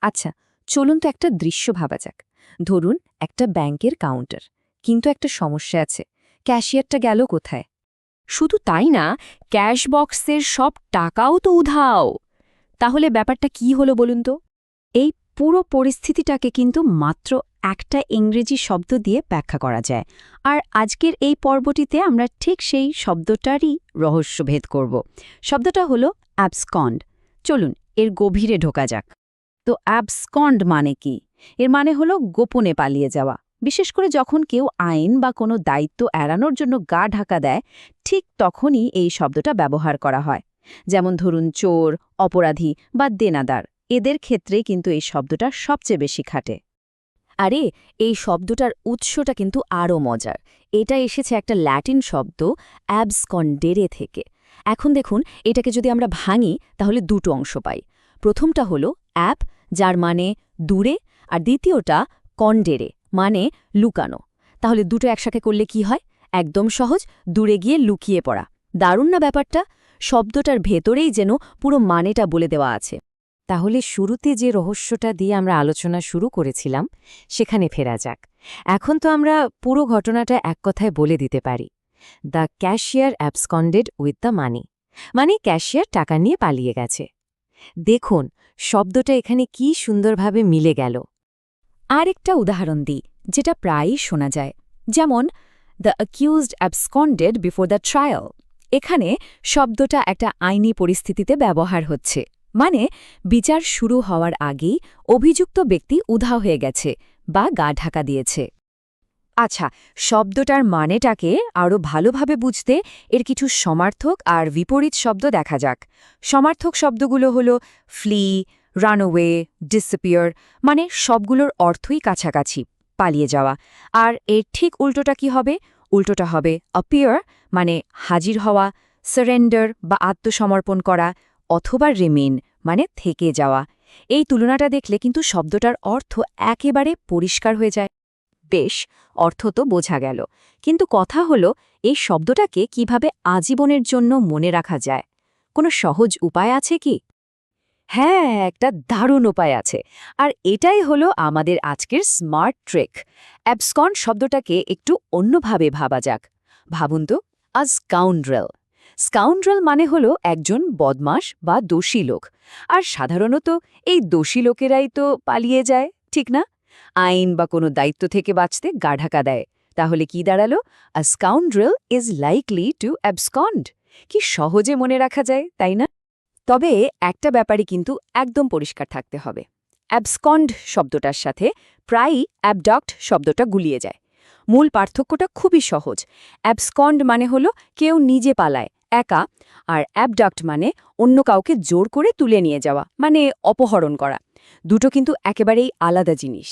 আচ্ছা, চলুন তো একটা দৃশ্য ভাবা যাক। ধরুন একটা ব্যাংকের কাউন্টার, কিন্তু একটা সমস্যা আছে। ক্যাশিয়ারটা গেল কোথায়? শুধু তাই না, ক্যাশ বক্সের সব টাকাও তো উধাও। তাহলে ব্যাপারটা কি হলো বলুন তো? এই পুরো পরিস্থিতিটাকে কিন্তু মাত্র একটা ইংরেজি শব্দ দিয়ে ব্যাখ্যা করা যায়। আর আজকের এই পর্বটিতে আমরা ঠিক সেই শব্দটারই রহস্যভেদ করব। শব্দটা হলো অ্যাবসকন্ড। চলুন এর গভীরে ঢোকা যাক। তো অ্যাবসকন্ড মানে কি? এর মানে হলো গোপনে পালিয়ে যাওয়া। বিশেষ করে যখন কেউ আইন বা কোনো দায়িত্ব এড়ানোর জন্য গা ঢাকা দেয়, ঠিক তখনই এই শব্দটা ব্যবহার করা হয়। যেমন ধরুন চোর, অপরাধী বা দেনাদার, এদের ক্ষেত্রে কিন্তু এই শব্দটা সবচেয়ে বেশি খাটে। আরে, এই শব্দটার উৎসটা কিন্তু আরও মজার। এটা এসেছে একটা ল্যাটিন শব্দ অ্যাবসকন্ডেরে থেকে। এখন দেখুন, এটাকে যদি আমরা ভাঙি তাহলে দুটো অংশ পাই। প্রথমটা হলো অ্যাব, যার মানে দূরে, আর দ্বিতীয়টা কন্ডেরে, মানে লুকানো। তাহলে দুটো একসাথে করলে কি হয়? একদম সহজ, দূরে গিয়ে লুকিয়ে পড়া। দারুণ না ব্যাপারটা? শব্দটার ভেতরেই যেন পুরো মানেটা বলে দেওয়া আছে। তাহলে শুরুতে যে রহস্যটা দিয়ে আমরা আলোচনা শুরু করেছিলাম সেখানে ফেরা যাক। এখন তো আমরা পুরো ঘটনাটা এক কথায় বলে দিতে পারি। The cashier absconded with the money, মানে ক্যাশিয়ার টাকা নিয়ে পালিয়ে গেছে। দেখুন শব্দটা এখানে কি সুন্দরভাবে মিলে গেল। আরেকটা উদাহরণ দিই, যেটা প্রায়ই শোনা যায়, যেমন the accused absconded before the trial. এখানে শব্দটা একটা আইনি পরিস্থিতিতে ব্যবহার হচ্ছে, মানে বিচার শুরু হওয়ার আগেই অভিযুক্ত ব্যক্তি উধাও হয়ে গেছে বা গা ঢাকা দিয়েছে। আচ্ছা, শব্দটার মানেটাকে আরও ভালোভাবে বুঝতে এর কিছু সমার্থক আর বিপরীত শব্দ দেখা যাক। সমার্থক শব্দগুলো হলো ফ্লি, রানওয়ে, ডিসঅ্যাপিয়ার, মানে সবগুলোর অর্থই কাছাকাছি, পালিয়ে যাওয়া। আর এর ঠিক উল্টোটা কি হবে? উল্টোটা হবে অ্যাপিয়ার, মানে হাজির হওয়া, সারেন্ডার বা আত্মসমর্পণ করা, অথবা রিমেইন, মানে থেকে যাওয়া। এই তুলনাটা দেখলে কিন্তু শব্দটার অর্থ একেবারে পরিষ্কার হয়ে যায়। বেশ, অর্থ তো বোঝা গেল, কিন্তু কথা হলো এই শব্দটাকে কিভাবে আজীবনের জন্য মনে রাখা যায়? কোনো সহজ উপায় আছে কি? হ্যাঁ, একটা দারুণ উপায় আছে। আর এটাই হলো আমাদের আজকের স্মার্ট ট্রিক। অ্যাবসকন্ড শব্দটাকে একটু অন্যভাবে ভাবা যাক। ভাবুন তো, আ স্কাউন্ড্রেল। স্কাউন্ড্রেল মানে হলো একজন বদমাশ বা দোষী লোক। আর সাধারণত এই দোষী লোকেরাই তো পালিয়ে যায়, ঠিক না? আইন বা কোনো দায়িত্ব থেকে বাঁচতে গা ঢাকা দেয়। তাহলে কি দাঁড়ালো? A scoundrel is likely to abscond. কি সহজে মনে রাখা যায়, তাই না? তবে একটা ব্যাপারই কিন্তু একদম পরিষ্কার থাকতে হবে। অ্যাবসকন্ড শব্দটার সাথে প্রায়ই অ্যাবডক্ট শব্দটা গুলিয়ে যায়। মূল পার্থক্যটা খুবই সহজ। অ্যাবসকন্ড মানে হলো কেউ নিজে পালায়, একা, আর অ্যাবডক্ট মানে অন্য কাউকে জোর করে তুলে নিয়ে যাওয়া, মানে অপহরণ করা। দুটো কিন্তু একেবারেই আলাদা জিনিস।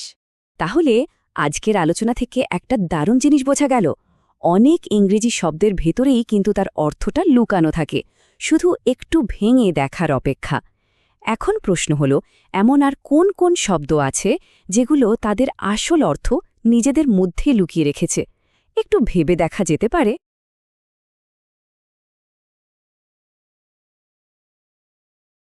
তাহলে আজকের আলোচনা থেকে একটা দারুণ জিনিস বোঝা গেল। অনেক ইংরেজি শব্দের ভেতরেই কিন্তু তার অর্থটা লুকানো থাকে, শুধু একটু ভেঙে দেখার অপেক্ষা। এখন প্রশ্ন হলো, এমন আর কোন কোন শব্দ আছে যেগুলো তাদের আসল অর্থ নিজেদের মধ্যে লুকিয়ে রেখেছে? একটু ভেবে দেখা যেতে পারে।